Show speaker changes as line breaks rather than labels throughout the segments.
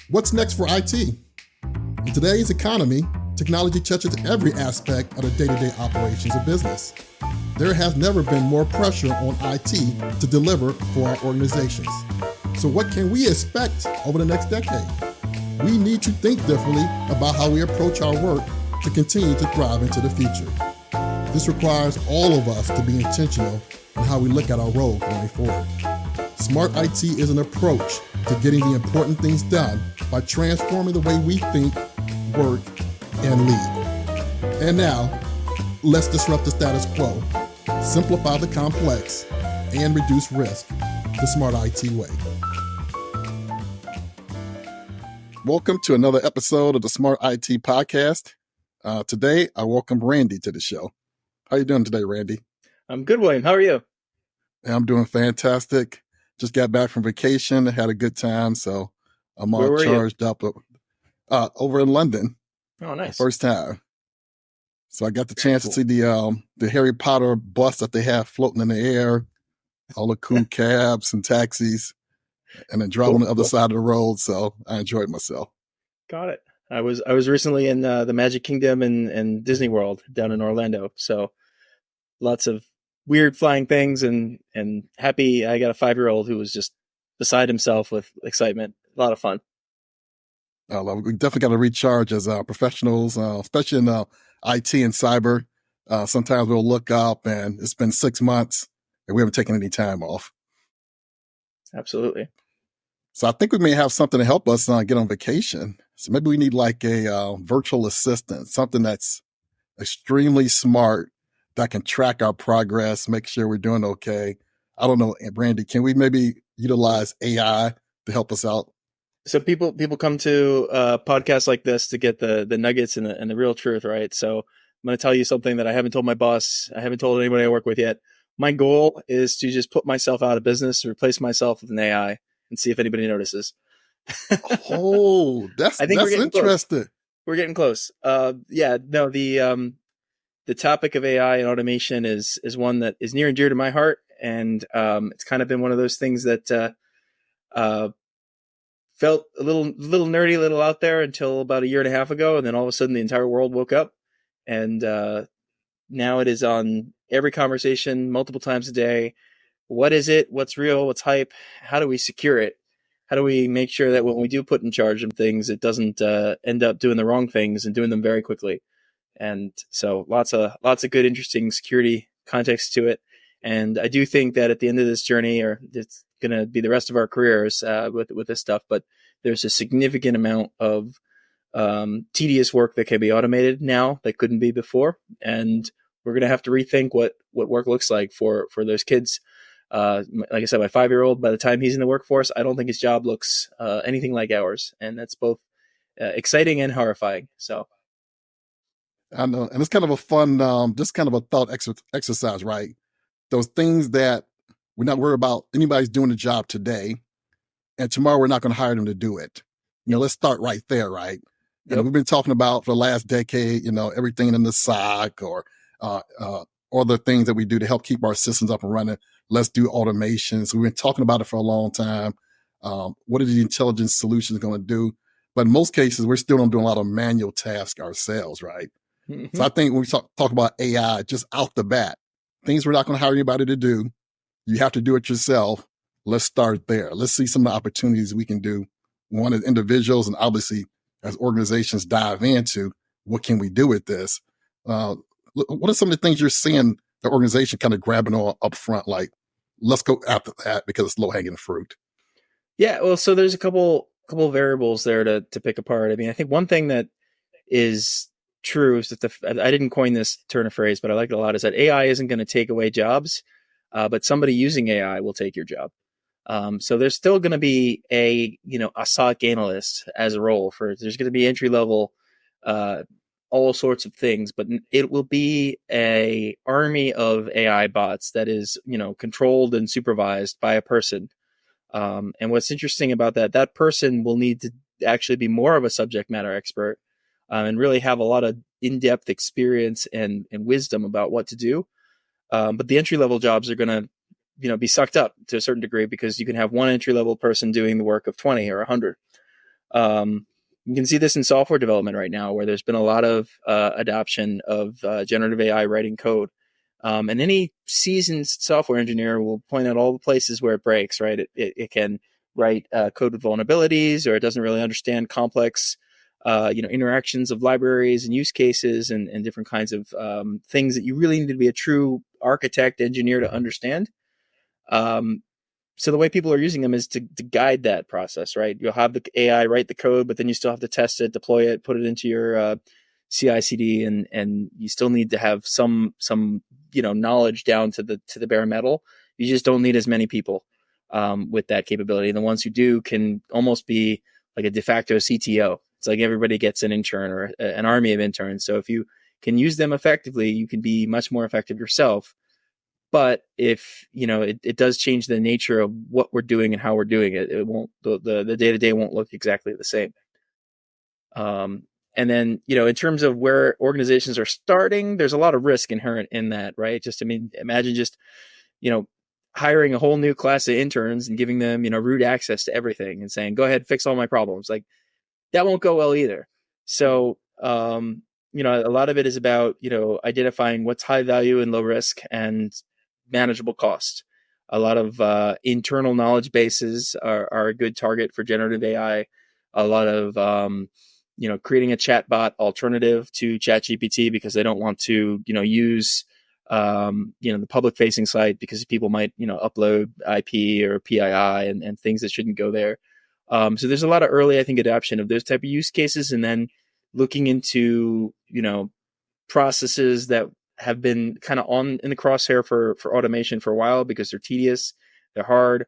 What's next for IT? In today's economy, technology touches every aspect of the day-to-day operations of business. There has never been more pressure on IT to deliver for our organizations. So what can we expect over the next decade? We need to think differently about how we approach our work to continue to thrive into the future. This requires all of us to be intentional in how we look at our role going forward. Smart IT is an approach to getting the important things done by transforming the way we think, work, and lead. And now, let's disrupt the status quo, simplify the complex, and reduce risk the smart IT way. Welcome to another episode of the Smart IT Podcast. Today, I welcome Randy to the show. How you doing today, Randy?
I'm good, William. How are you?
I'm doing fantastic. Just got back from vacation, had a good time, so I'm all charged up. Over in London.
Oh, nice.
First time. So I got the chance to see the Harry Potter bus that they have floating in the air, all the cool cabs and taxis, and then drive on the other side of the road. So I enjoyed myself.
Got it. I was recently in the Magic Kingdom and Disney World down in Orlando. So lots of weird flying things and happy. I got a 5-year-old who was just beside himself with excitement. A lot of fun.
We definitely got to recharge as professionals, especially in IT and cyber. Sometimes we'll look up and it's been 6 months and we haven't taken any time off.
Absolutely.
So I think we may have something to help us get on vacation. So maybe we need like a virtual assistant, something that's extremely smart that can track our progress, make sure we're doing okay. I don't know, Randy, can we maybe utilize AI to help us out?
So people come to podcasts like this to get the nuggets and the real truth, right? So I'm going to tell you something that I haven't told my boss. I haven't told anybody I work with yet. My goal is to just put myself out of business, replace myself with an AI, and see if anybody notices.
Oh, that's interesting.
Close. We're getting close. The topic of AI and automation is one that is near and dear to my heart, and it's kind of been one of those things that felt a little nerdy, a little out there until about a year and a half ago, and then all of a sudden the entire world woke up, and now it is on every conversation multiple times a day. What is it? What's real? What's hype? How do we secure it? How do we make sure that when we do put in charge of things, it doesn't end up doing the wrong things and doing them very quickly? And so lots of good, interesting security context to it. And I do think that at the end of this journey, or it's going to be the rest of our careers with this stuff, but there's a significant amount of tedious work that can be automated now that couldn't be before. And we're going to have to rethink what work looks like for those kids. Like I said, my 5-year-old, by the time he's in the workforce, I don't think his job looks anything like ours. And that's both exciting and horrifying. So.
I know. And it's kind of a fun, just kind of a thought exercise, right? Those things that we're not worried about anybody's doing the job today, and tomorrow we're not going to hire them to do it. Let's start right there, right? Yep. And we've been talking about for the last decade, everything in the SOC or the things that we do to help keep our systems up and running. Let's do automation. So we've been talking about it for a long time. What are the intelligence solutions going to do? But in most cases, we're still doing a lot of manual tasks ourselves, right? Mm-hmm. So I think when we talk about AI, just out the bat, things we're not going to hire anybody to do, you have to do it yourself. Let's start there. Let's see some of the opportunities we can do. One as individuals and obviously as organizations dive into what can we do with this? What are some of the things you're seeing the organization kind of grabbing on up front? Like, let's go after that because it's low hanging fruit.
Yeah. Well, so there's a couple variables there to pick apart. I mean, I think one thing that is true is that I didn't coin this turn of phrase, but I like it a lot, is that AI isn't going to take away jobs, but somebody using AI will take your job. So there's still going to be a SOC analyst as a role there's going to be entry level, all sorts of things, but it will be a army of AI bots that is, controlled and supervised by a person. And what's interesting about that person will need to actually be more of a subject matter expert, and really have a lot of in-depth experience and wisdom about what to do. But the entry-level jobs are going to, be sucked up to a certain degree because you can have one entry-level person doing the work of 20 or 100. Um, you can see this in software development right now, where there's been a lot of adoption of generative AI writing code. And any seasoned software engineer will point out all the places where it breaks, right? It can write code with vulnerabilities, or it doesn't really understand complex, interactions of libraries and use cases and different kinds of things that you really need to be a true architect engineer to understand. Um, so the way people are using them is to guide that process, right? You'll have the AI write the code, but then you still have to test it, deploy it, put it into your CI/CD, and you still need to have some knowledge down to the bare metal. You just don't need as many people with that capability. And the ones who do can almost be like a de facto CTO. It's like everybody gets an intern or an army of interns. So if you can use them effectively, you can be much more effective yourself. But if it does change the nature of what we're doing and how we're doing it, it won't the day to day won't look exactly the same. And then in terms of where organizations are starting, there's a lot of risk inherent in that, right? Imagine just you know hiring a whole new class of interns and giving them root access to everything and saying, go ahead, fix all my problems. Like, that won't go well either. So a lot of it is about identifying what's high value and low risk and manageable cost. A lot of internal knowledge bases are a good target for generative AI. A lot of creating a chatbot alternative to ChatGPT, because they don't want to use the public facing site, because people might upload IP or PII and things that shouldn't go there. So there's a lot of early, I think, adoption of those type of use cases, and then looking into processes that have been kind of on in the crosshair for automation for a while, because they're tedious, they're hard,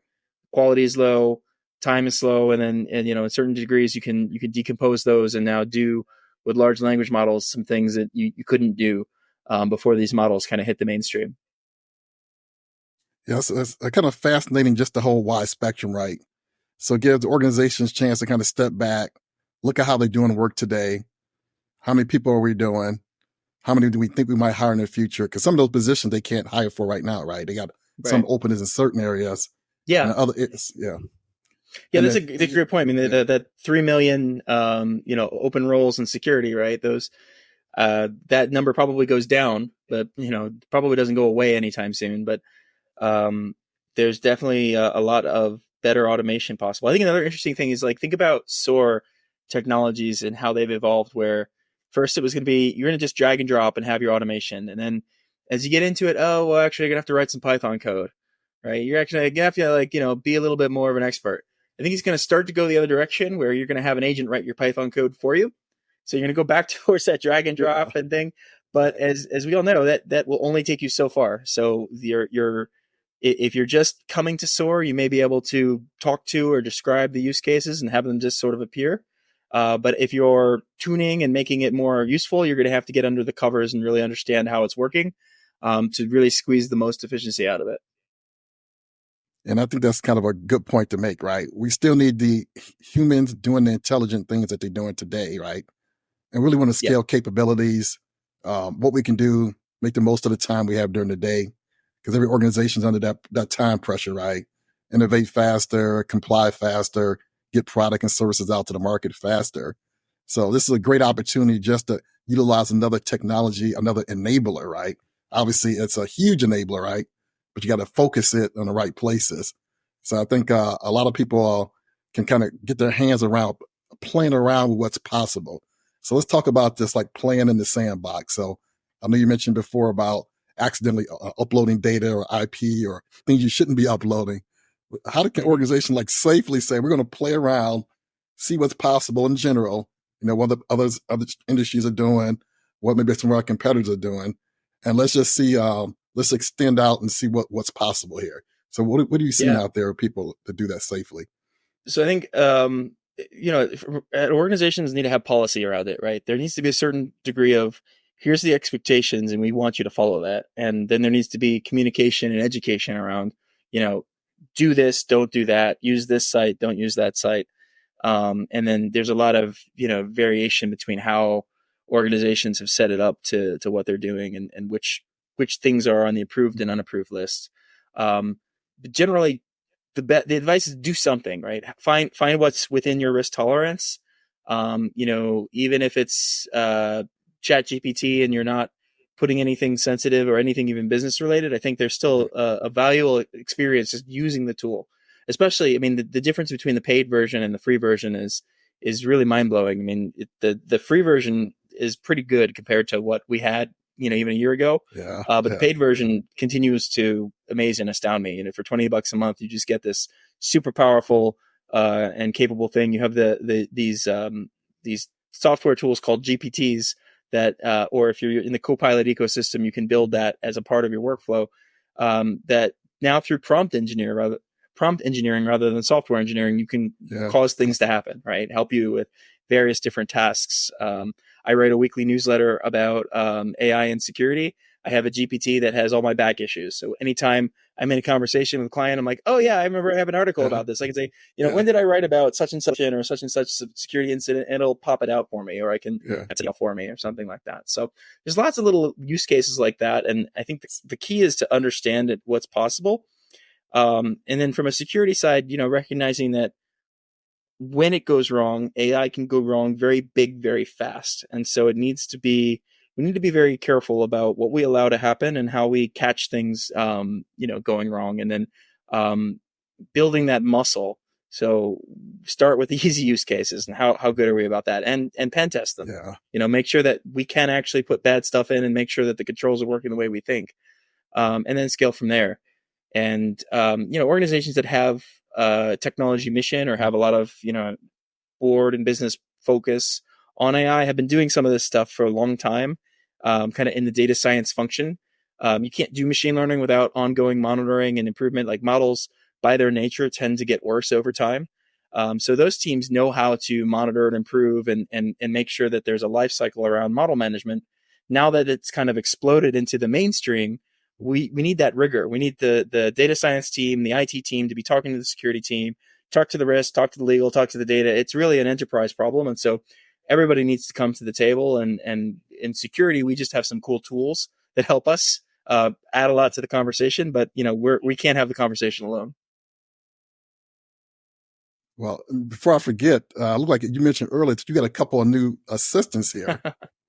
quality is low, time is slow, and then in certain degrees you can decompose those and now do with large language models some things that you couldn't do before these models kind of hit the mainstream.
Yeah, it's kind of fascinating, just the whole wide spectrum, right? So it gives organizations a chance to kind of step back, look at how they're doing work today. How many people are we doing? How many do we think we might hire in the future? Because some of those positions they can't hire for right now, right? They got some openings in certain areas.
Yeah.
And
yeah. That's a great point. I mean, that 3 million, open roles in security, right? Those, that number probably goes down, but probably doesn't go away anytime soon. But there's definitely a lot of better automation possible. I think another interesting thing is, like, think about SOAR technologies and how they've evolved, where first it was going to be, you're going to just drag and drop and have your automation. And then as you get into it, oh, well, actually, you're going to have to write some Python code, right? You're actually going to have to, be a little bit more of an expert. I think it's going to start to go the other direction, where you're going to have an agent write your Python code for you. So you're going to go back towards that drag and drop and thing. But as we all know, that will only take you so far. So if you're just coming to SOAR, you may be able to talk to or describe the use cases and have them just sort of appear. But if you're tuning and making it more useful, you're going to have to get under the covers and really understand how it's working to really squeeze the most efficiency out of it.
And I think that's kind of a good point to make, right? We still need the humans doing the intelligent things that they're doing today, right? And really want to scale capabilities, what we can do, make the most of the time we have during the day, because every organization's under that time pressure, right? Innovate faster, comply faster, get product and services out to the market faster. So this is a great opportunity just to utilize another technology, another enabler, right? Obviously, it's a huge enabler, right? But you got to focus it on the right places. So I think a lot of people can kind of get their hands around playing around with what's possible. So let's talk about this, like playing in the sandbox. So I know you mentioned before about accidentally uploading data or IP or things you shouldn't be uploading. How can an organization like safely say, we're going to play around, see what's possible in general, what the other industries are doing, what maybe some of our competitors are doing, and let's just see, let's extend out and see what's possible here. So what are you seeing out there of people to do that safely?
So I think, organizations need to have policy around it, right? There needs to be a certain degree of, here's the expectations and we want you to follow that. And then there needs to be communication and education around, do this, don't do that, use this site, don't use that site. And then there's a lot of, variation between how organizations have set it up to what they're doing and which things are on the approved and unapproved list. But generally, the advice is do something, right? Find what's within your risk tolerance. Even if it's Chat GPT and you're not putting anything sensitive or anything even business related, I think there's still a valuable experience just using the tool. Especially, I mean, the difference between the paid version and the free version is really mind blowing. I mean, the free version is pretty good compared to what we had, even a year ago. But the paid version continues to amaze and astound me. For $20 a month, you just get this super powerful and capable thing. You have these software tools called GPTs that, or if you're in the Copilot ecosystem, you can build that as a part of your workflow. That now through prompt engineering rather than software engineering, you can cause things to happen, right? Help you with various different tasks. I write a weekly newsletter about AI and security. I have a GPT that has all my back issues. So anytime I'm in a conversation with a client, I'm like, oh yeah, I remember I have an article about this. I can say, when did I write about such and such security incident? And it'll pop it out for me, or I can that's it for me or something like that. So there's lots of little use cases like that. And I think the key is to understand what's possible. And then from a security side, recognizing that when it goes wrong, AI can go wrong very big, very fast. And so we need to be very careful about what we allow to happen and how we catch things, going wrong, and then building that muscle. So start with the easy use cases and how good are we about that, and pen test them. Make sure that we can actually put bad stuff in and make sure that the controls are working the way we think, and then scale from there. And organizations that have technology mission or have a lot of board and business focus on AI have been doing some of this stuff for a long time, kind of in the data science function. You can't do machine learning without ongoing monitoring and improvement. Like, models by their nature tend to get worse over time. So those teams know how to monitor and improve and make sure that there's a life cycle around model management. Now that it's kind of exploded into the mainstream, we need that rigor. We need the data science team, the IT team to be talking to the security team, talk to the risk, talk to the legal, talk to the data. It's really an enterprise problem. And so everybody needs to come to the table. And in security, we just have some cool tools that help us add a lot to the conversation. But, we can't have the conversation alone.
Well, before I forget, look like you mentioned earlier that you got a couple of new assistants here.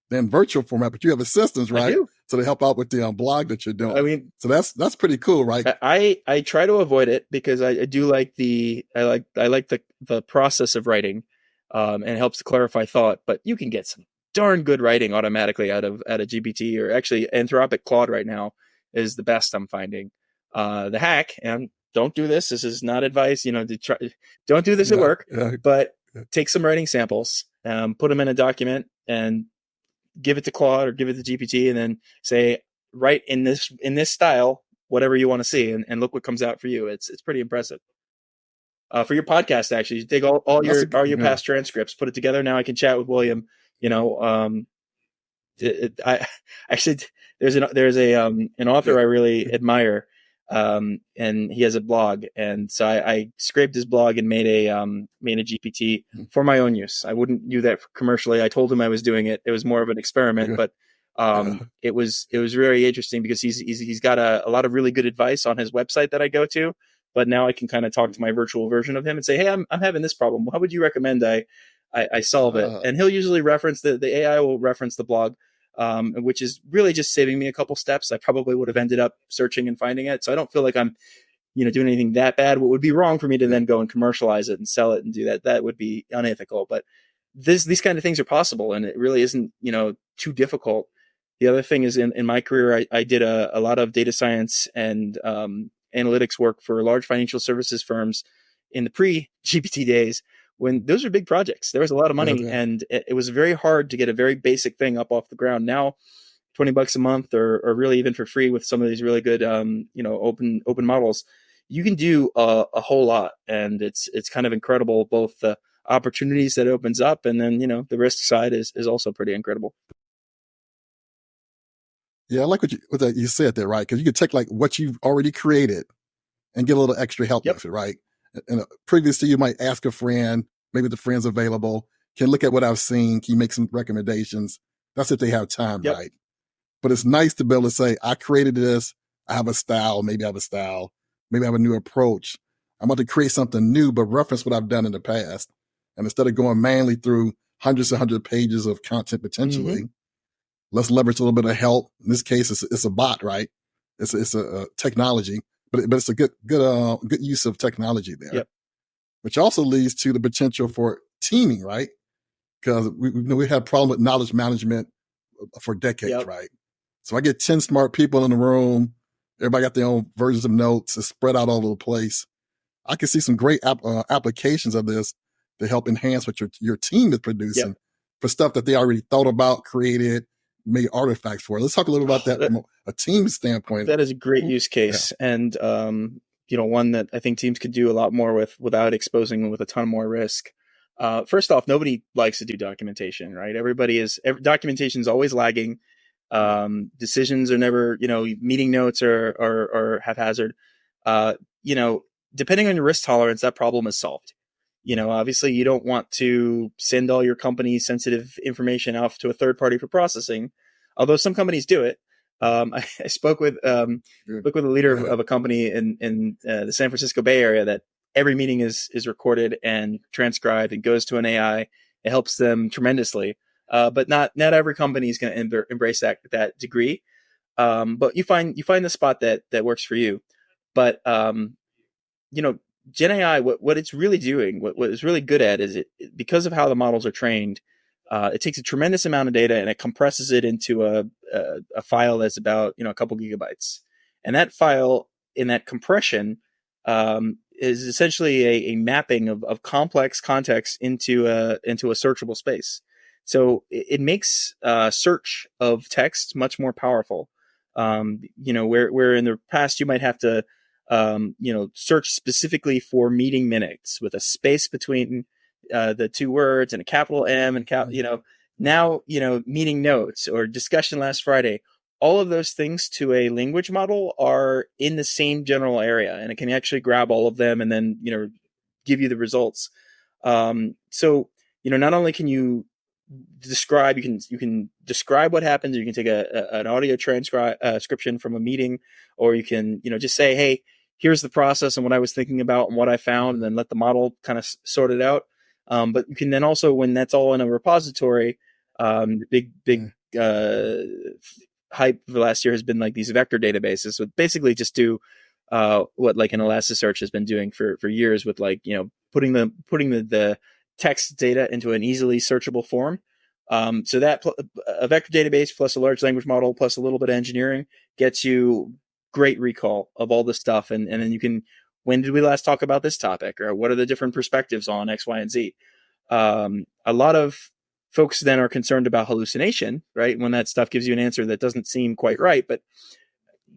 They're in virtual format, but you have assistants, right?
I do.
So they help out with the blog that you're doing.
I mean,
so that's pretty cool, right?
I try to avoid it because I do like I like the process of writing, and it helps to clarify thought. But you can get some darn good writing automatically out of GPT, or actually Anthropic Claude right now is the best I'm finding. The hack, and don't do this. This is not advice. Don't do this at work. But take some writing samples, put them in a document, and give it to Claude or give it to GPT, and then say, write in this style, whatever you want to see, and look what comes out for you. It's pretty impressive. For your podcast, actually, you take all your past transcripts, put it together. Now I can chat with William. I actually, there's an author I really admire, and he has a blog, and so I scraped his blog and made a GPT for my own use. I wouldn't do that commercially. I told him I was doing it. It was more of an experiment, but it was very interesting because he's got a lot of really good advice on his website that I go to. But now I can kind of talk to my virtual version of him and say, hey, I'm having this problem. How would you recommend I solve it? And he'll usually reference the AI will reference the blog, which is really just saving me a couple steps. I probably would have ended up searching and finding it. So I don't feel like I'm, doing anything that bad. What would be wrong for me to then go and commercialize it and sell it and do that? That would be unethical. But these kind of things are possible, and it really isn't, too difficult. The other thing is in my career, I did a lot of data science and analytics work for large financial services firms in the pre-GPT days, when those were big projects. There was a lot of money, and it was very hard to get a very basic thing up off the ground. Now, $20 a month, or really even for free with some of these really good, open models, you can do a whole lot, and it's kind of incredible. Both the opportunities that it opens up, and then the risk side is also pretty incredible.
Yeah, I like what you said there, right? Because you could take like what you've already created and get a little extra help with it, right? And previously, you might ask a friend, maybe the friend's available, can look at what I've seen, can you make some recommendations? That's if they have time, right? But it's nice to be able to say, I created this, I have a style, maybe I have a new approach. I'm about to create something new, but reference what I've done in the past. And instead of going manually through hundreds and hundreds of pages of content potentially, let's leverage a little bit of help. In this case, it's a bot, right? It's a technology, but it's a good use of technology there.
Yep.
Which also leads to the potential for teaming, right? Because we had problem with knowledge management for decades, right? So I get 10 smart people in the room. Everybody got their own versions of notes. It's spread out all over the place. I can see some great applications of this to help enhance what your team is producing for stuff that they already thought about, created, made artifacts for. Let's talk a little about that from a team standpoint.
That is a great use case. And, one that I think teams could do a lot more with without exposing them with a ton more risk. First off, nobody likes to do documentation, right? Documentation is always lagging. Decisions are never, meeting notes are haphazard. Depending on your risk tolerance, that problem is solved. Obviously you don't want to send all your company's sensitive information off to a third party for processing, although some companies do it. I spoke with a leader of a company in the San Francisco Bay Area that every meeting is recorded and transcribed and goes to an AI. It helps them tremendously. But not every company is going to embrace that degree. But you find the spot that works for you. But Gen AI, what it's really doing, what it's really good at is because of how the models are trained, it takes a tremendous amount of data and it compresses it into a file that's about, a couple gigabytes. And that file in that compression is essentially a mapping of complex context into a searchable space. So it makes search of text much more powerful. Where in the past you might have to search specifically for meeting minutes with a space between the two words and a capital M and now meeting notes or discussion last Friday. All of those things to a language model are in the same general area, and it can actually grab all of them and then give you the results. So not only can you describe, you can describe what happens, or you can take an audio transcription from a meeting, or you can just say, hey, here's the process and what I was thinking about and what I found, and then let the model kind of sort it out. But you can then also, when that's all in a repository, big hype for the last year has been like these vector databases. So basically just do what like an Elasticsearch has been doing for years with putting the text data into an easily searchable form. So that a vector database plus a large language model plus a little bit of engineering gets you great recall of all this stuff. And then you can, when did we last talk about this topic? Or what are the different perspectives on X, Y, and Z? A lot of folks then are concerned about hallucination, right? When that stuff gives you an answer that doesn't seem quite right. But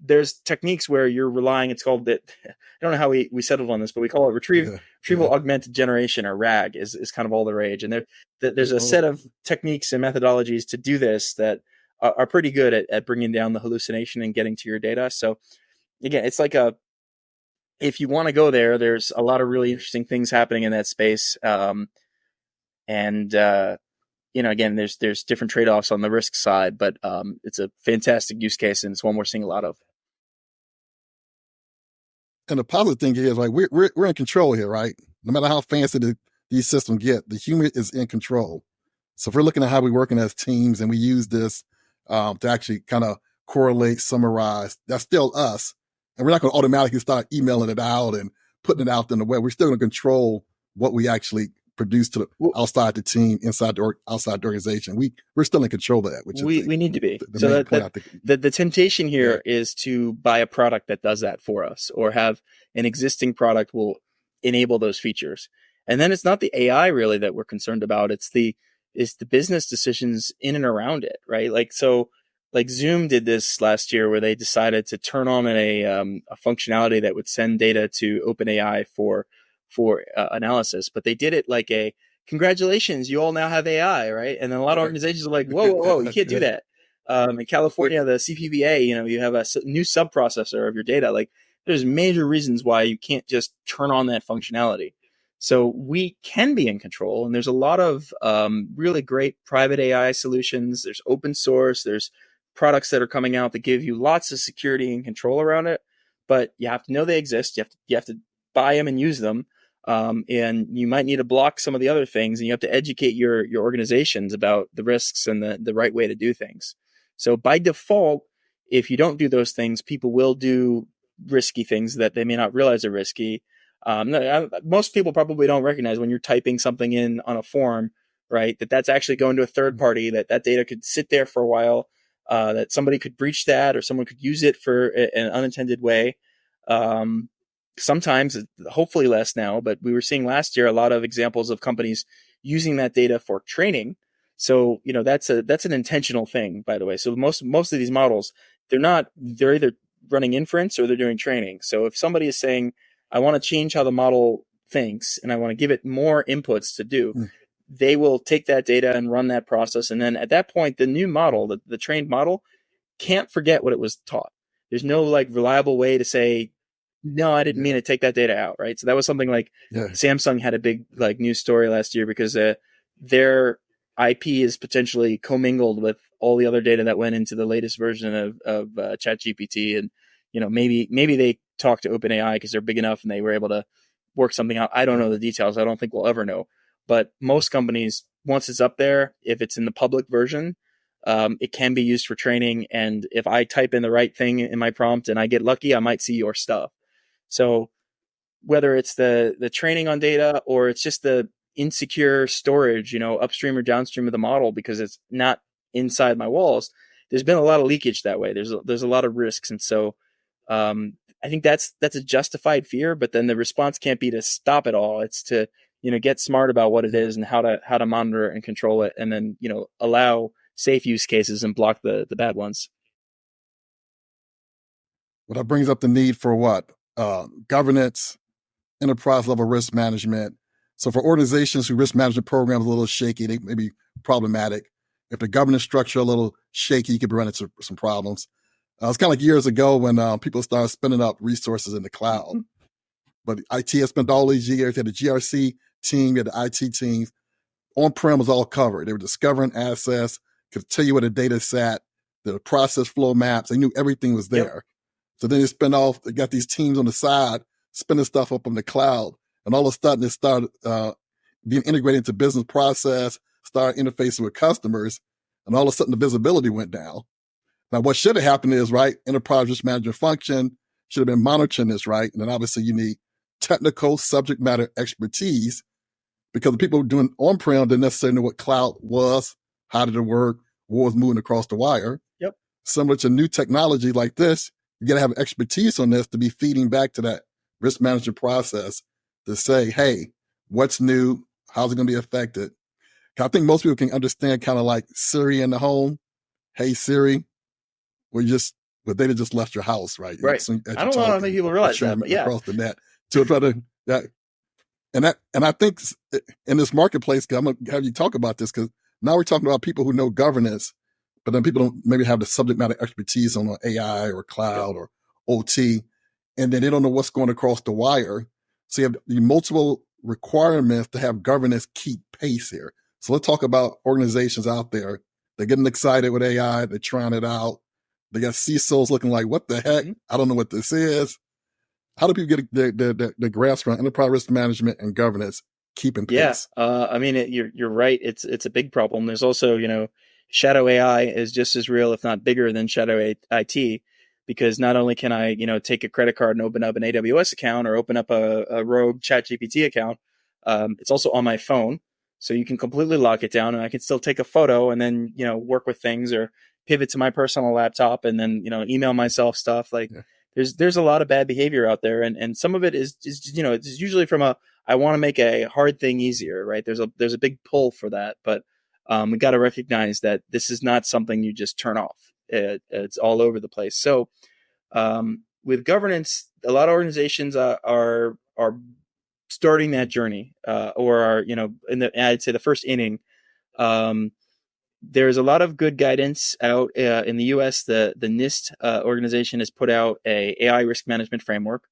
there's techniques where you're relying, it's called that, I don't know how we settled on this, but we call it retrieval augmented generation, or RAG is kind of all the rage. And there's a set of techniques and methodologies to do this that are pretty good at bringing down the hallucination and getting to your data. So again, it's like if you want to go there, there's a lot of really interesting things happening in that space. Again, there's different trade-offs on the risk side, but it's a fantastic use case, and it's one we're seeing a lot of.
And the positive thing is, like, we're in control here, right? No matter how fancy these systems get, the human is in control. So if we're looking at how we're working as teams and we use this to actually kind of correlate, summarize, that's still us. And we're not going to automatically start emailing it out and putting it out in the web. We're still going to control what we actually produce to outside the team, outside the organization. We're still in control of that. Which
we need to be. So the temptation here is to buy a product that does that for us, or have an existing product will enable those features. And then it's not the AI really that we're concerned about. It's the business decisions in and around it, right? Like Zoom did this last year, where they decided to turn on a functionality that would send data to OpenAI for analysis, but they did it like congratulations, you all now have AI, right? And then a lot of organizations are like, whoa, you can't do that. In California, the CPVA, you have a new sub-processor of your data. Like, there's major reasons why you can't just turn on that functionality. So we can be in control, and there's a lot of really great private AI solutions. There's open source, there's products that are coming out that give you lots of security and control around it, but you have to know they exist. You have to buy them and use them. And you might need to block some of the other things, and you have to educate your organizations about the risks and the right way to do things. So by default, if you don't do those things, people will do risky things that they may not realize are risky. Most people probably don't recognize when you're typing something in on a form, right? That's actually going to a third party, that data could sit there for a while, that somebody could breach that, or someone could use it for an unintended way. Sometimes, hopefully less now, but we were seeing last year a lot of examples of companies using that data for training. So, that's an intentional thing, by the way. So most of these models, they're either running inference or they're doing training. So if somebody is saying, I want to change how the model thinks and I want to give it more inputs to do, they will take that data and run that process. And then at that point, the new model, the trained model, can't forget what it was taught. There's no reliable way to say, no, I didn't mean to take that data out, right? So that was something like Samsung had a big news story last year because their IP is potentially commingled with all the other data that went into the latest version of ChatGPT, and maybe they talked to OpenAI because they're big enough and they were able to work something out. I don't know the details. I don't think we'll ever know. But most companies, once it's up there, if it's in the public version, it can be used for training. And if I type in the right thing in my prompt and I get lucky, I might see your stuff. So whether it's the training on data or it's just the insecure storage, upstream or downstream of the model because it's not inside my walls, there's been a lot of leakage that way. There's a lot of risks. And so I think that's a justified fear, but then the response can't be to stop it all. It's to, get smart about what it is and how to monitor it and control it, and then, allow safe use cases and block the bad ones.
Well, that brings up the need for what? Governance, enterprise level risk management. So for organizations whose risk management program is a little shaky, they may be problematic. If the governance structure a little shaky, you could run into some problems. It's kind of like years ago when people started spinning up resources in the cloud. But IT has spent all these years. They had the GRC team, you had the IT teams. On-prem was all covered. They were discovering assets, could tell you where the data sat, the process flow maps. They knew everything was there. Yep. So then they got these teams on the side spinning stuff up on the cloud. And all of a sudden it started being integrated into business process, started interfacing with customers. And all of a sudden the visibility went down. Now, what should have happened is, right, enterprise risk management function should have been monitoring this, right? And then obviously you need technical subject matter expertise because the people doing on-prem didn't necessarily know what cloud was, how did it work, what was moving across the wire.
Yep.
Similar to new technology like this, you got to have expertise on this to be feeding back to that risk management process to say, hey, what's new? How's it going to be affected? I think most people can understand kind of like Siri in the home. Hey, Siri, they just left your house, right?
Right. I don't know how many people realize that, but yeah.
Across the net to try to and I think in this marketplace, I'm going to have you talk about this because now we're talking about people who know governance, but then people don't maybe have the subject matter expertise on AI or cloud or OT, and then they don't know what's going across the wire. So you have the multiple requirements to have governance keep pace here. So let's talk about organizations out there. They're getting excited with AI. They're trying it out. They got CISOs looking like, what the heck? I don't know what this is. How do people get their grasp around enterprise risk management and governance keeping pace?
Yeah, I mean, you're right. It's a big problem. There's also, shadow AI is just as real, if not bigger than shadow IT, because not only can I, take a credit card and open up an AWS account or open up a rogue ChatGPT account, it's also on my phone. So you can completely lock it down and I can still take a photo and then, work with things or pivot to my personal laptop and then, email myself stuff. There's a lot of bad behavior out there. And some of it is it's usually from I want to make a hard thing easier, right? There's a big pull for that, but we got to recognize that this is not something you just turn off. It's all over the place. So with governance, a lot of organizations are starting that journey or are, I'd say the first inning. There's a lot of good guidance out in the U.S. The NIST organization has put out a AI risk management framework,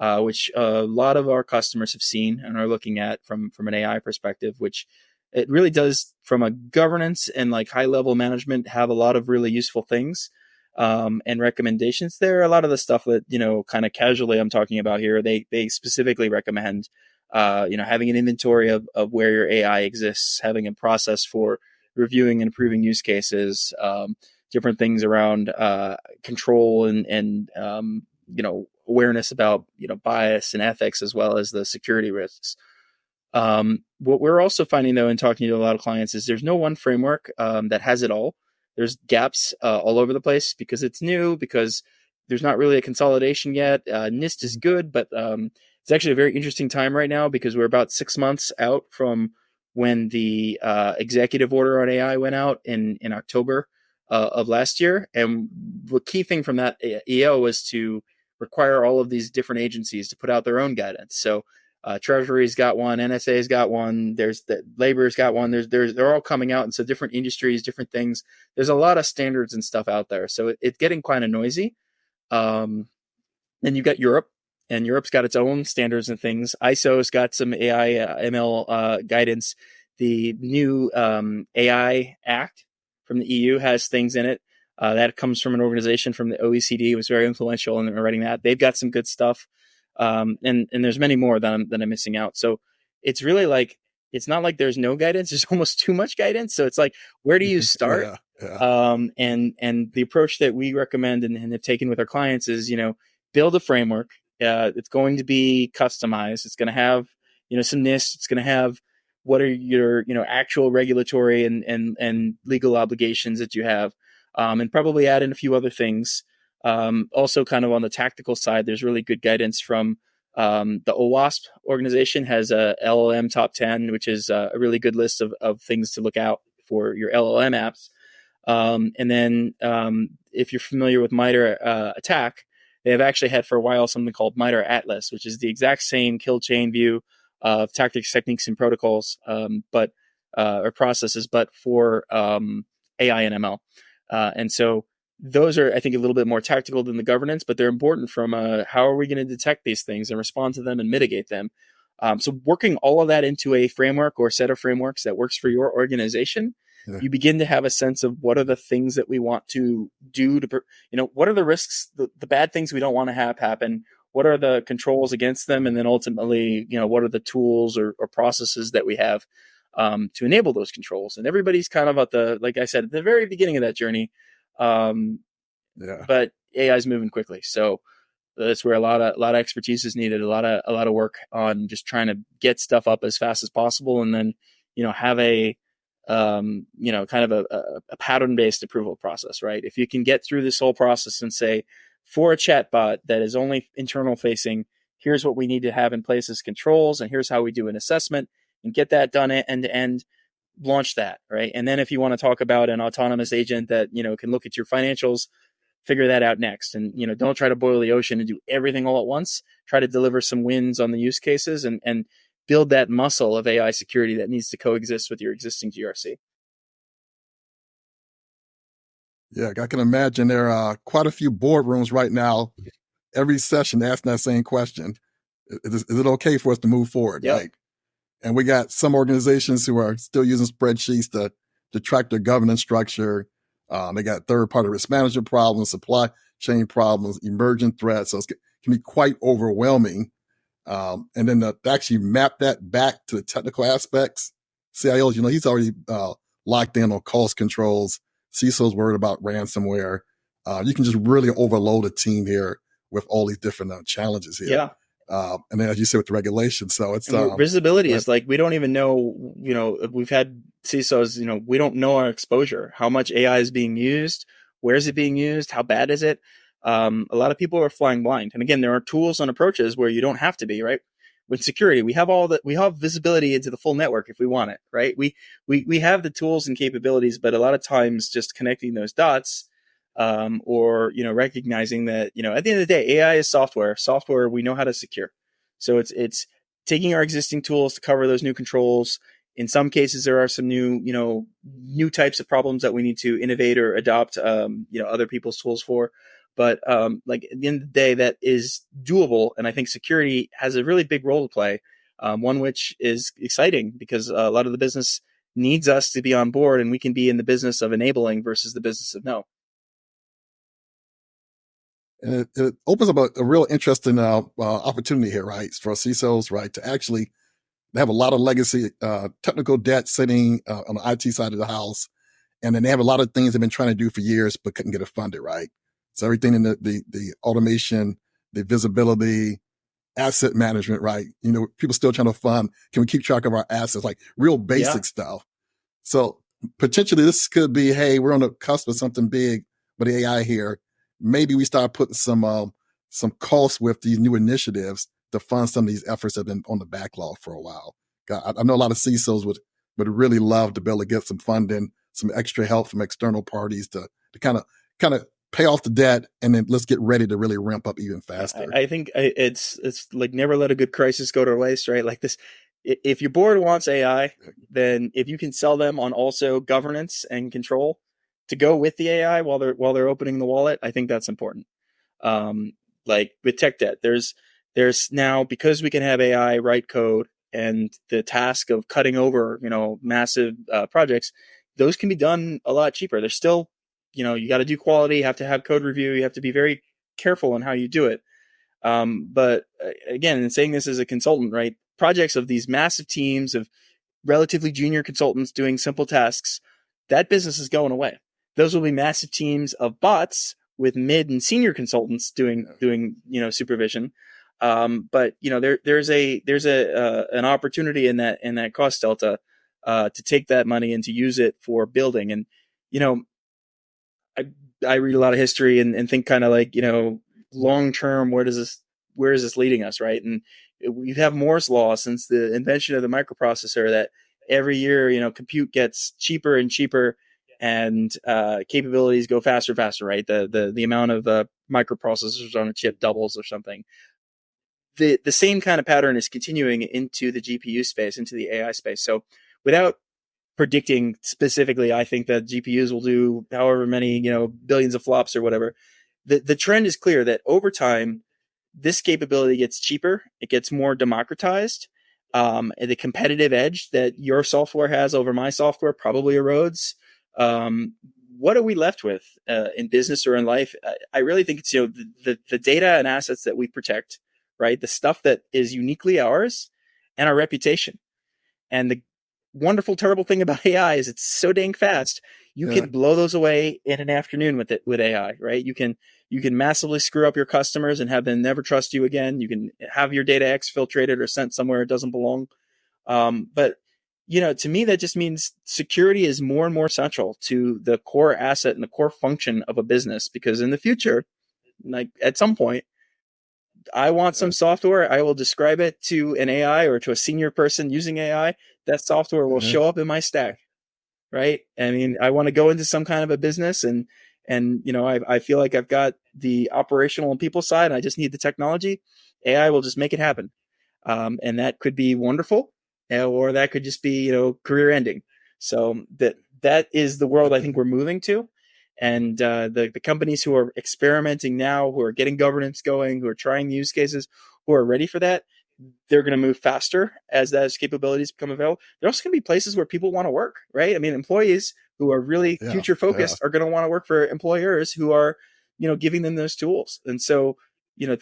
which a lot of our customers have seen and are looking at from an AI perspective, which it really does from a governance and high level management have a lot of really useful things. and recommendations there. A lot of the stuff that, kind of casually I'm talking about here, they specifically recommend, having an inventory of where your AI exists, having a process for reviewing and improving use cases, different things around control and awareness about, bias and ethics, as well as the security risks. What we're also finding, though, in talking to a lot of clients, is there's no one framework that has it all. There's gaps all over the place because it's new, because there's not really a consolidation yet. NIST is good, but it's actually a very interesting time right now because we're about 6 months out from when the executive order on AI went out in October of last year. And the key thing from that EO was to require all of these different agencies to put out their own guidance. So Treasury's got one, NSA's got one, there's the Labor's got one, they're all coming out. And so different industries, different things, there's a lot of standards and stuff out there. So it's getting kind of noisy. Then you've got Europe, and Europe's got its own standards and things. ISO's got some AI, ML guidance. The new AI Act from the EU has things in it. That comes from an organization from the OECD. It was very influential in writing that. They've got some good stuff. And there's many more that I'm missing out. So it's really like, it's not like there's no guidance. There's almost too much guidance. So it's like, where do you start? And the approach that we recommend and have taken with our clients is, build a framework. It's going to be customized. It's going to have, some NIST. It's going to have what are your, actual regulatory and legal obligations that you have, and probably add in a few other things. Also, kind of on the tactical side, there's really good guidance from the OWASP organization has a LLM top 10, which is a really good list of things to look out for your LLM apps. And then if you're familiar with MITRE ATT&CK, they have actually had for a while something called MITRE Atlas, which is the exact same kill chain view of tactics, techniques, and protocols, or processes, but for AI and ML. And so those are, I think, a little bit more tactical than the governance, but they're important from how are we going to detect these things and respond to them and mitigate them. So working all of that into a framework or set of frameworks that works for your organization, you begin to have a sense of what are the things that we want to do to, what are the risks, the bad things we don't want to have happen, what are the controls against them, and then ultimately, what are the tools or processes that we have to enable those controls. And everybody's kind of at like I said, at the very beginning of that journey. But AI is moving quickly, so that's where a lot of expertise is needed. A lot of work on just trying to get stuff up as fast as possible, and then have a kind of a pattern based approval process. Right? If you can get through this whole process and say, for a chatbot that is only internal facing, here's what we need to have in place as controls, and here's how we do an assessment, and get that done end to end. Launch that, right? And then if you want to talk about an autonomous agent that can look at your financials, figure that out next. And don't try to boil the ocean and do everything all at once. Try to deliver some wins on the use cases and build that muscle of AI security that needs to coexist with your existing GRC.
Yeah, I can imagine there are quite a few boardrooms right now, every session asking that same question. Is it okay for us to move forward?
Yep.
Right? And we got some organizations who are still using spreadsheets to track their governance structure. They got third-party risk management problems, supply chain problems, emerging threats. So it can be quite overwhelming. And then to actually map that back to the technical aspects, CIOs, he's already locked in on cost controls. CISO's worried about ransomware. You can just really overload a team here with all these different challenges here.
Yeah.
And then, as you said, with the regulation, so it's
visibility is like, we don't even know. We've had CISOs. We don't know our exposure. How much AI is being used? Where is it being used? How bad is it? A lot of people are flying blind. And again, there are tools and approaches where you don't have to be, right. With security, we have visibility into the full network if we want it, right. We have the tools and capabilities, but a lot of times just connecting those dots. Or recognizing that at the end of the day, AI is software we know how to secure. So it's taking our existing tools to cover those new controls. In some cases, there are some new types of problems that we need to innovate or adopt other people's tools for. But like at the end of the day, that is doable, and I think security has a really big role to play. One which is exciting because a lot of the business needs us to be on board, and we can be in the business of enabling versus the business of no.
And it opens up a real interesting opportunity here, right, for CISOs, right, to actually have a lot of legacy technical debt sitting on the IT side of the house. And then they have a lot of things they've been trying to do for years, but couldn't get it funded, right? So everything in the automation, the visibility, asset management, right? People still trying to fund, can we keep track of our assets, like real basic stuff. So potentially this could be, hey, we're on the cusp of something big with AI here. Maybe we start putting some costs with these new initiatives to fund some of these efforts that have been on the backlog for a while. I know a lot of CISOs would really love to be able to get some funding, some extra help from external parties to kind of pay off the debt, and then let's get ready to really ramp up even faster.
I think it's like never let a good crisis go to waste, right? Like this, if your board wants AI, then if you can sell them on also governance and control to go with the AI while they're opening the wallet, I think that's important. Like with tech debt, there's now, because we can have AI write code, and the task of cutting over, massive projects, those can be done a lot cheaper. There's still, you got to do quality, you have to have code review, you have to be very careful on how you do it. But again, in saying this as a consultant, right, projects of these massive teams of relatively junior consultants doing simple tasks, that business is going away. Those will be massive teams of bots with mid and senior consultants doing supervision. But there's an opportunity in that cost delta to take that money and to use it for building. And I read a lot of history and think kind of like, long term, where is this leading us, right? And we have Moore's law since the invention of the microprocessor, that every year, compute gets cheaper and cheaper, and capabilities go faster and faster, right? The amount of microprocessors on a chip doubles or something. The same kind of pattern is continuing into the GPU space, into the AI space. So without predicting specifically, I think that GPUs will do however many, billions of flops or whatever. The trend is clear that over time, this capability gets cheaper. It gets more democratized. And the competitive edge that your software has over my software probably erodes. What are we left with in business or in life? I really think it's, the data and assets that we protect, right? The stuff that is uniquely ours, and our reputation. And the wonderful, terrible thing about AI is it's so dang fast. You can blow those away in an afternoon with AI, right? You can massively screw up your customers and have them never trust you again. You can have your data exfiltrated or sent somewhere it doesn't belong. But to me, that just means security is more and more central to the core asset and the core function of a business, because in the future, like at some point, I want some software, I will describe it to an AI or to a senior person using AI. That software will show up in my stack, right? I mean, I want to go into some kind of a business and I feel like I've got the operational and people side, and I just need the technology. AI will just make it happen. And that could be wonderful, or that could just be, career ending. So that is the world I think we're moving to. And the companies who are experimenting now, who are getting governance going, who are trying use cases, who are ready for that, they're going to move faster as those capabilities become available. There are also going to be places where people want to work, right? I mean, employees who are really future focused are going to want to work for employers who are, giving them those tools. And so,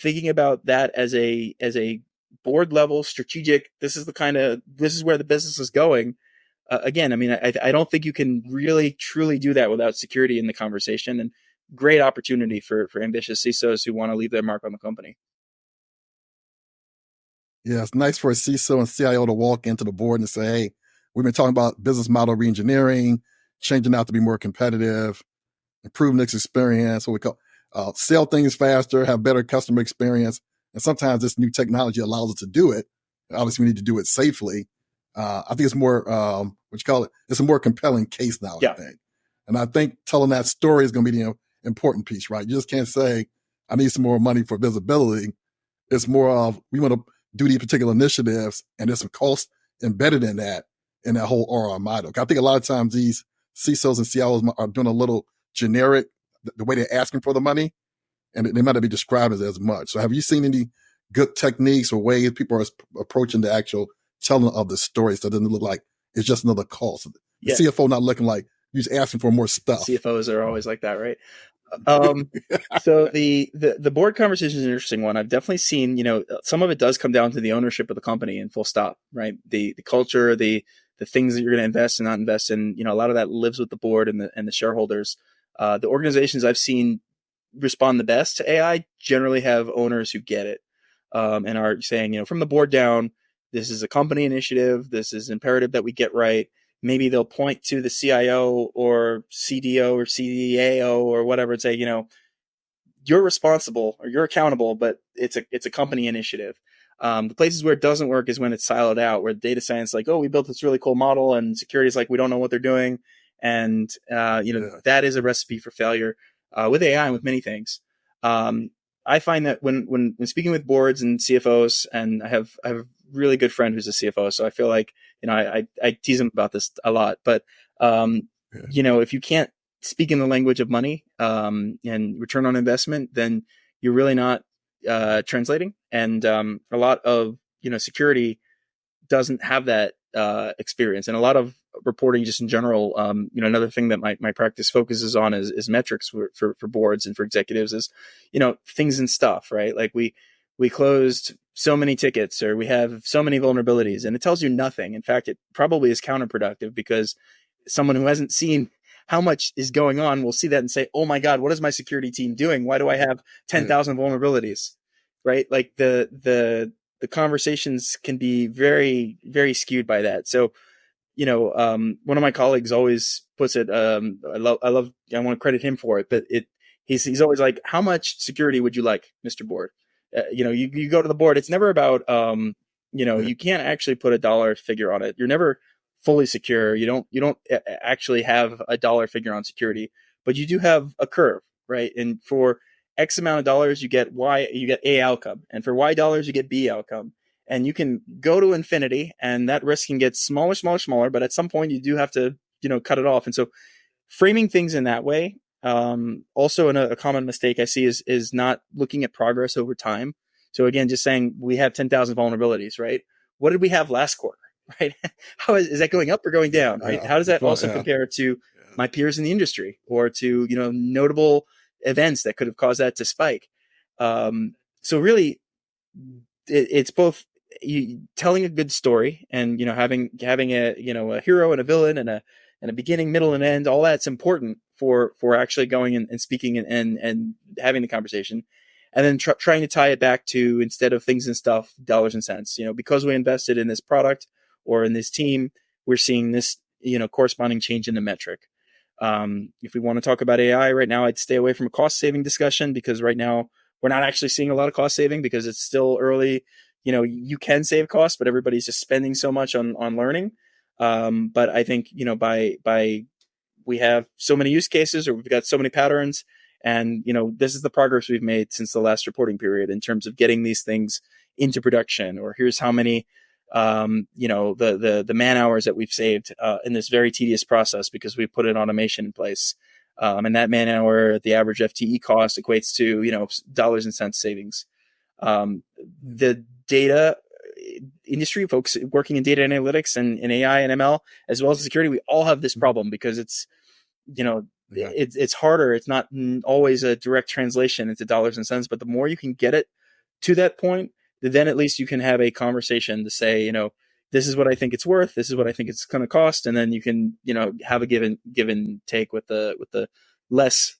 thinking about that as a board level strategic, this is where the business is going. Again, I mean, I don't think you can really truly do that without security in the conversation, and great opportunity for ambitious CISOs who want to leave their mark on the company.
Yeah, it's nice for a CISO and CIO to walk into the board and say, hey, we've been talking about business model reengineering, changing out to be more competitive, improving this experience, what we call sell things faster, have better customer experience. And sometimes this new technology allows us to do it. Obviously, we need to do it safely. I think it's more, it's a more compelling case now, I think. And I think telling that story is going to be the important piece, right? You just can't say, I need some more money for visibility. It's more of, we want to do these particular initiatives, and there's some cost embedded in that whole ROI model. I think a lot of times these CISOs and CIOs are doing a little generic, the way they're asking for the money, and they might not be described as much. So have you seen any good techniques or ways people are approaching the actual telling of the story, so it doesn't look like it's just another cost? The CFO not looking like you're just asking for more stuff.
CFOs are always like that, right? So the board conversation is an interesting one. I've definitely seen, some of it does come down to the ownership of the company and full stop, right? The culture, the things that you're going to invest and not invest in, a lot of that lives with the board and the shareholders. The organizations I've seen respond the best to AI generally have owners who get it, and are saying, from the board down, this is a company initiative. This is imperative that we get right. Maybe they'll point to the CIO or CDO or CDAO or whatever and say, you're responsible or you're accountable, but it's a company initiative. The places where it doesn't work is when it's siloed out, where data science like, oh, we built this really cool model, and security is like, we don't know what they're doing. And, that is a recipe for failure with AI and with many things. I find that when speaking with boards and CFOs, and I have a really good friend who's a CFO, so I feel like, I tease him about this a lot, but, if you can't speak in the language of money, and return on investment, then you're really not, translating. And, a lot of, security doesn't have that, experience, and a lot of reporting just in general. Another thing that my practice focuses on is metrics for boards and for executives is, things and stuff, right? Like we closed so many tickets, or we have so many vulnerabilities, and it tells you nothing. In fact, it probably is counterproductive, because someone who hasn't seen how much is going on will see that and say, oh my God, what is my security team doing? Why do I have 10,000 vulnerabilities? Right? Like the conversations can be very, very skewed by that. So, one of my colleagues always puts it, I want to credit him for it, but he's always like, how much security would you like, Mr. Board? You go to the board, it's never about, you can't actually put a dollar figure on it. You're never fully secure. You don't actually have a dollar figure on security, but you do have a curve, right? And for X amount of dollars, you get A outcome. And for Y dollars, you get B outcome. And you can go to infinity, and that risk can get smaller, smaller, smaller. But at some point, you do have to, cut it off. And so framing things in that way, also a common mistake I see is not looking at progress over time. So again, just saying we have 10,000 vulnerabilities, right? What did we have last quarter, right? How is that going up or going down, right? How does that also compare to my peers in the industry, or to, notable events that could have caused that to spike? So really, it's both telling a good story, and having a a hero and a villain, and a beginning, middle, and end. All that's important for actually going and speaking and having the conversation, and then trying to tie it back to, instead of things and stuff, dollars and cents. Because we invested in this product or in this team, we're seeing this corresponding change in the metric. If we want to talk about AI right now, I'd stay away from a cost saving discussion, because right now we're not actually seeing a lot of cost saving, because it's still early. You can save costs, but everybody's just spending so much on learning. But I think, by we have so many use cases, or we've got so many patterns, and, this is the progress we've made since the last reporting period in terms of getting these things into production, or here's how many, the man hours that we've saved, in this very tedious process, because we put an automation in place. And that man hour, the average FTE cost equates to, dollars and cents savings. The data industry folks working in data analytics and AI and ML, as well as security, we all have this problem, because it's, it's harder. It's not always a direct translation into dollars and cents, but the more you can get it to that point, then at least you can have a conversation to say, this is what I think it's worth. This is what I think it's going to cost. And then you can, have a give and take with the less,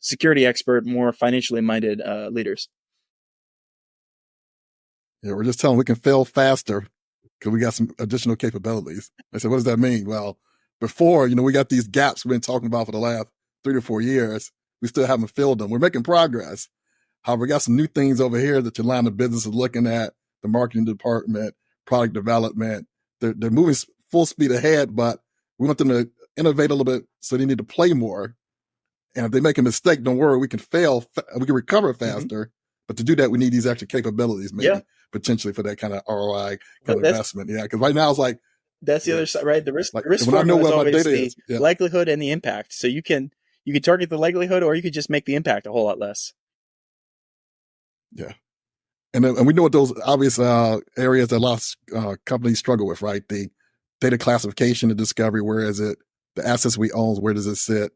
security expert, more financially minded, leaders.
Yeah, we're just telling them we can fail faster because we got some additional capabilities. I said, what does that mean? Well, before, we got these gaps we've been talking about for the last 3 to 4 years. We still haven't filled them. We're making progress. However, we got some new things over here that your line of business is looking at, the marketing department, product development. They're moving full speed ahead, but we want them to innovate a little bit, so they need to play more. And if they make a mistake, don't worry, we can recover faster. Mm-hmm. But to do that, we need these extra capabilities, maybe potentially for that kind of ROI kind of investment. Yeah, because right now it's like
that's the other side, right? The risk formula is always the likelihood and the impact. So you can target the likelihood, or you could just make the impact a whole lot less.
Yeah, and we know what those obvious areas that a lot of companies struggle with, right? The data classification and discovery. Where is it? The assets we own, where does it sit?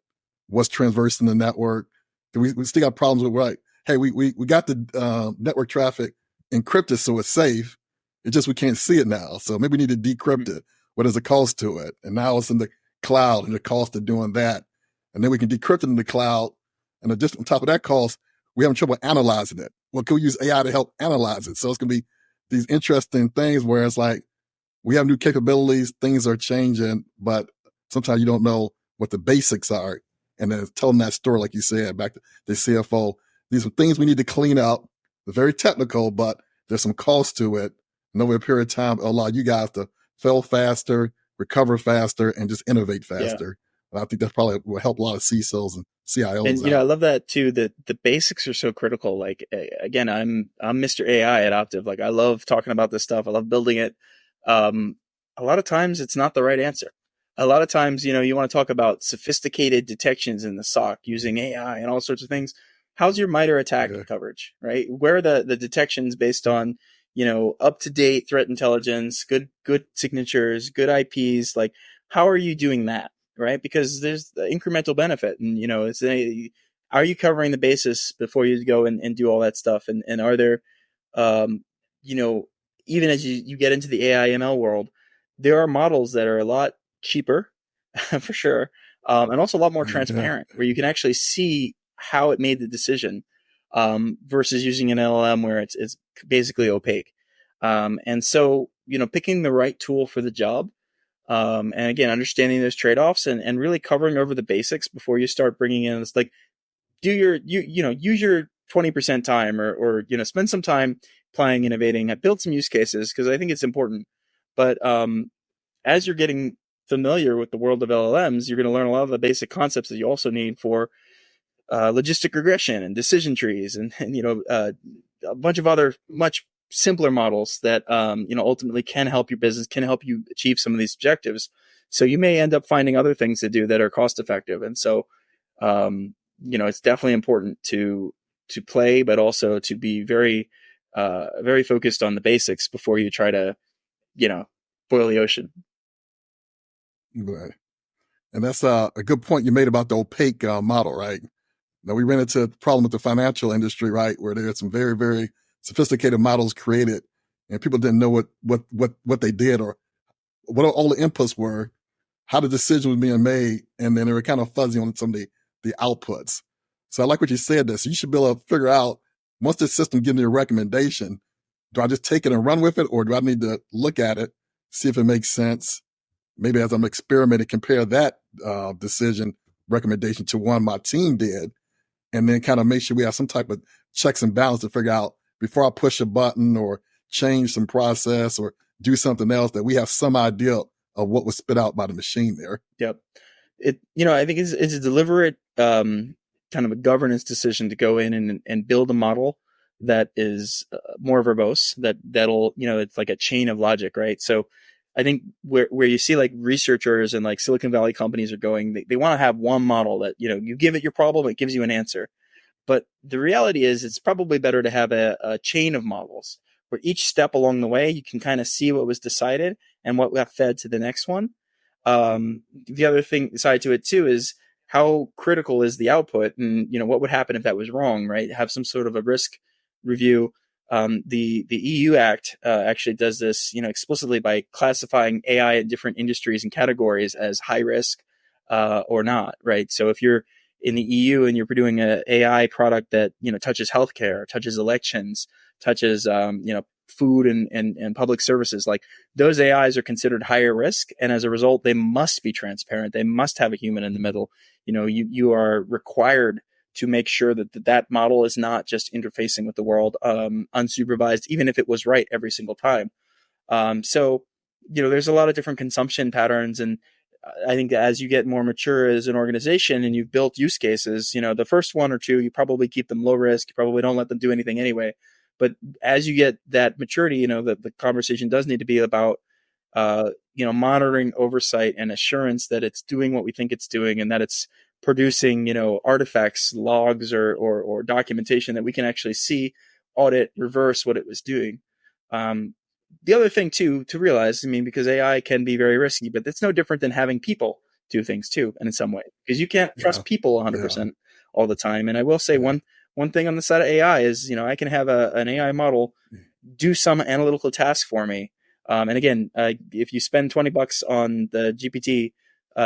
What's transverse in the network? We still got problems with, right? Hey, we got the network traffic encrypted so it's safe. It's just we can't see it now. So maybe we need to decrypt it. What is the cost to it? And now it's in the cloud and the cost of doing that. And then we can decrypt it in the cloud. And just on top of that cost, we having trouble analyzing it. Well, can we use AI to help analyze it? So it's going to be these interesting things where it's like we have new capabilities, things are changing, but sometimes you don't know what the basics are. And then telling that story, like you said, back to the CFO, these are things we need to clean up. They're very technical, but there's some cost to it. And over a period of time, it'll allow you guys to fail faster, recover faster, and just innovate faster. And I think that probably will help a lot of CISOs and CIOs.
And I love that too. That the basics are so critical. Like again, I'm Mr. AI at Optiv. Like I love talking about this stuff. I love building it. A lot of times it's not the right answer. A lot of times, you want to talk about sophisticated detections in the SOC using AI and all sorts of things. How's your MITRE attack coverage, right? Where are the detections based on, up-to-date threat intelligence, good signatures, good IPs? Like, how are you doing that, right? Because there's the incremental benefit. And, are you covering the basis before you go and do all that stuff? And are there, even as you get into the AI ML world, there are models that are a lot cheaper for sure. And also a lot more transparent where you can actually see how it made the decision, versus using an LLM where it's basically opaque. And so, picking the right tool for the job, and again, understanding those trade-offs and really covering over the basics before you start bringing in this, like use your 20% time or spend some time applying, innovating, build some use cases. Cause I think it's important, but, as you're getting familiar with the world of LLMs, you're going to learn a lot of the basic concepts that you also need for logistic regression and decision trees and a bunch of other much simpler models that ultimately can help your business, can help you achieve some of these objectives. So you may end up finding other things to do that are cost effective. And so it's definitely important to play, but also to be very very focused on the basics before you try to boil the ocean.
Right. And that's a good point you made about the opaque model, right? Now, we ran into a problem with the financial industry, right, where there are some very, very sophisticated models created, and people didn't know what they did or what all the inputs were, how the decision was being made, and then they were kind of fuzzy on some of the outputs. So I like what you said there. So you should be able to figure out, once the system gives me a recommendation, do I just take it and run with it, or do I need to look at it, see if it makes sense? Maybe as I'm experimenting, compare that decision recommendation to one my team did, and then kind of make sure we have some type of checks and balance to figure out before I push a button or change some process or do something else, that we have some idea of what was spit out by the machine there.
Yep. I think it's a deliberate kind of a governance decision to go in and build a model that is more verbose, that'll, it's like a chain of logic, right? So I think where you see like researchers and like Silicon Valley companies are going, they want to have one model that, you give it your problem, it gives you an answer. But the reality is it's probably better to have a chain of models where each step along the way, you can kind of see what was decided and what got fed to the next one. The other thing side to it too is how critical is the output, and what would happen if that was wrong, right? Have some sort of a risk review. The EU Act actually does this, explicitly by classifying AI in different industries and categories as high risk or not, right? So if you're in the EU and you're doing an AI product that touches healthcare, touches elections, touches food and public services, like those AIs are considered higher risk, and as a result, they must be transparent. They must have a human in the middle. You are required to make sure that model is not just interfacing with the world unsupervised, even if it was right every single time. So there's a lot of different consumption patterns, and I think as you get more mature as an organization and you've built use cases, the first one or two, you probably keep them low risk. You probably don't let them do anything anyway. But as you get that maturity, the conversation does need to be about, monitoring, oversight, and assurance that it's doing what we think it's doing, and that it's producing, artifacts, logs, or documentation that we can actually see, audit, reverse what it was doing. The other thing too to realize, because AI can be very risky, but it's no different than having people do things too, and in some way, because you can't trust people 100% all the time. And I will say one thing on the side of AI is, I can have an AI model do some analytical task for me. And again, if you spend $20 on the GPT,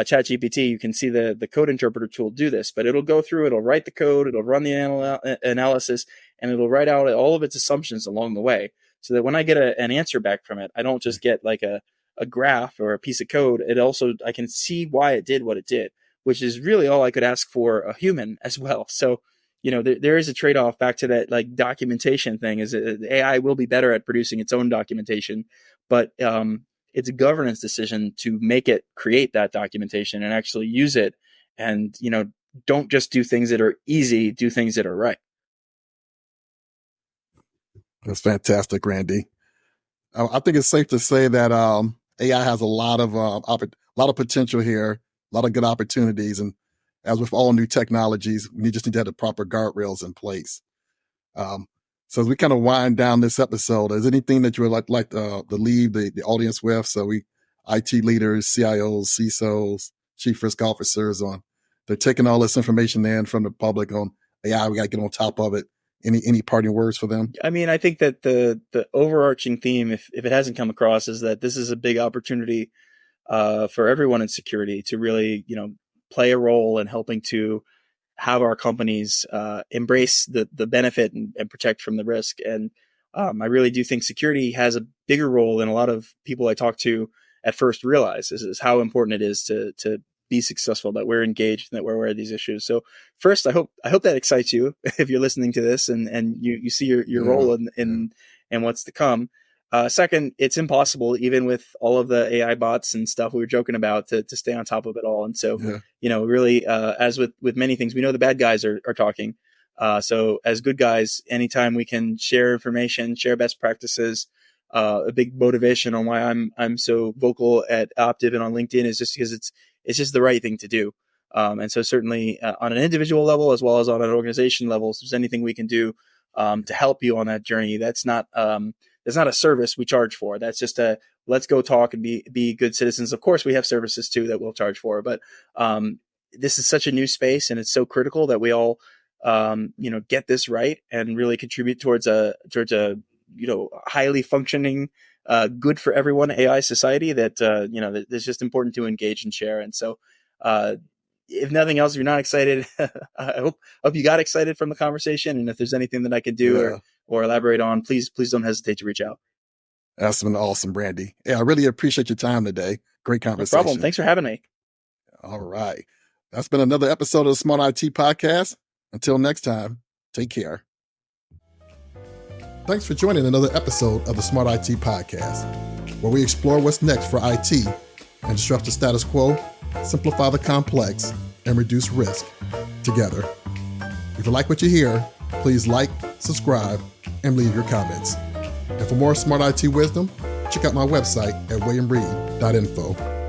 Chat GPT, you can see the code interpreter tool do this, but it'll go through, it'll write the code, it'll run the analysis, and it'll write out all of its assumptions along the way, so that when I get an answer back from it, I don't just get like a graph or a piece of code. I can see why it did what it did, which is really all I could ask for a human as well. So, there is a trade-off back to that like documentation thing. Is AI will be better at producing its own documentation, but it's a governance decision to make it create that documentation and actually use it. And, don't just do things that are easy, do things that are right.
That's fantastic, Randy. I think it's safe to say that AI has a lot of potential here, a lot of good opportunities. And as with all new technologies, we just need to have the proper guardrails in place. So as we kind of wind down this episode, is anything that you would like to leave the audience with? So IT leaders, CIOs, CISOs, chief risk officers they're taking all this information in from the public on AI. We got to get on top of it. Any parting words for them?
I mean, I think that the overarching theme, if it hasn't come across, is that this is a big opportunity for everyone in security to really, play a role in helping to have our companies embrace the benefit and protect from the risk. And I really do think security has a bigger role than a lot of people I talk to at first realize, is how important it is to be successful, that we're engaged and that we're aware of these issues. So first, I hope that excites you if you're listening to this and you see your role in what's to come. Second, it's impossible, even with all of the AI bots and stuff we were joking about, to stay on top of it all. And so, really, as with many things, we know the bad guys are talking. So as good guys, anytime we can share information, share best practices, a big motivation on why I'm so vocal at Optiv and on LinkedIn is just because it's just the right thing to do. And so certainly on an individual level, as well as on an organization level, if there's anything we can do to help you on that journey, that's not a service we charge for. That's just let's go talk and be good citizens. Of course, we have services too that we'll charge for, but this is such a new space and it's so critical that we all, get this right and really contribute towards a highly functioning, good for everyone AI society that, that it's just important to engage and share. And so, if nothing else, if you're not excited, I hope you got excited from the conversation. And if there's anything that I can do or elaborate on, please don't hesitate to reach out.
That's been awesome, Brandy. Yeah, I really appreciate your time today. Great conversation.
No problem. Thanks for having me.
All right. That's been another episode of the Smart IT Podcast. Until next time, take care. Thanks for joining another episode of the Smart IT Podcast, where we explore what's next for IT and disrupt the status quo, simplify the complex, and reduce risk together. If you like what you hear, please like, subscribe, and leave your comments. And for more Smart IT wisdom, check out my website at williamreed.info.